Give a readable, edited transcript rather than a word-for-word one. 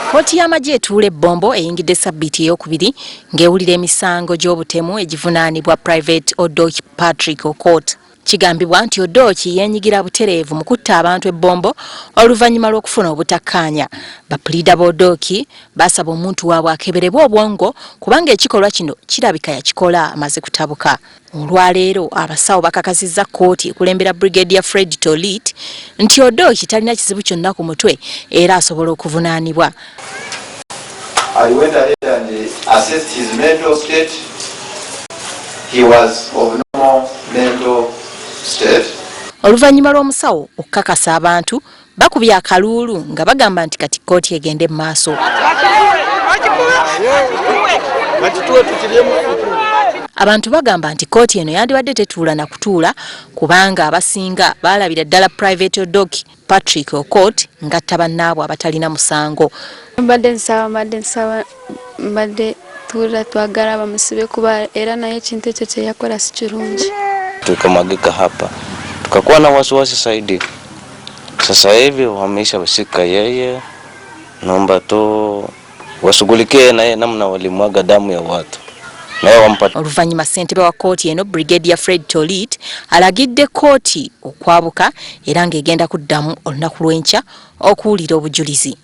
Kkooti y'amagye etuula ebbombo eyingidde sabbiiti ey'okubiri ng'ewulira emisango gy'obutemu egivunaanibwa Private Odoki Patrick Okot. Kigambibwa nti Odoki yeenyigira butereevu mu kutta abantu ebbombo oluvannyuma lw'okufuna obutakkaanya. Bapuliida b'Odoki baasaba omuntu waabwe akeberebwe obwongo kubanga ekikolwa kino kirabika yakikola amaze kutabuka. Olwaleero abasawo bakakasizza kkooti ekulembera Brigadier Fred Tolit nti Odoki talina kizibu kyonna ku mutwe era asobola okuvunaanibwa. I went ahead and assessed his mental state. He was of normal mental state. Oluvannyuma lw'omusawo okukakasa abantu bakubye akaluulu nga bagamba nti kati kkooti egende mu maaso. Abantu bagamba nti kkooti eno yandibadde tetuula na kutuula kubanga abasinga baalabira ddala Private Odoki Patrick Okot ng'atta bannaabwe abatalina musango. Mbadde tuula twagala bamusibe kuba era naye ekintu ekyo kye yakola si kirungi. Tukamwagika hapa tukakuwa na wasiwasi zaidi. Sasa hivi wameshashika yeye, naomba tu washughulikie naye namna walimwaga damu ya watu. Oluvannyuma ssentebe wa kkooti eno Brigadier Fred Tolit alagidde kkooti okwabuka era ng'egenda kuddamu olunaku lw'enkya okuwulira obujulizi.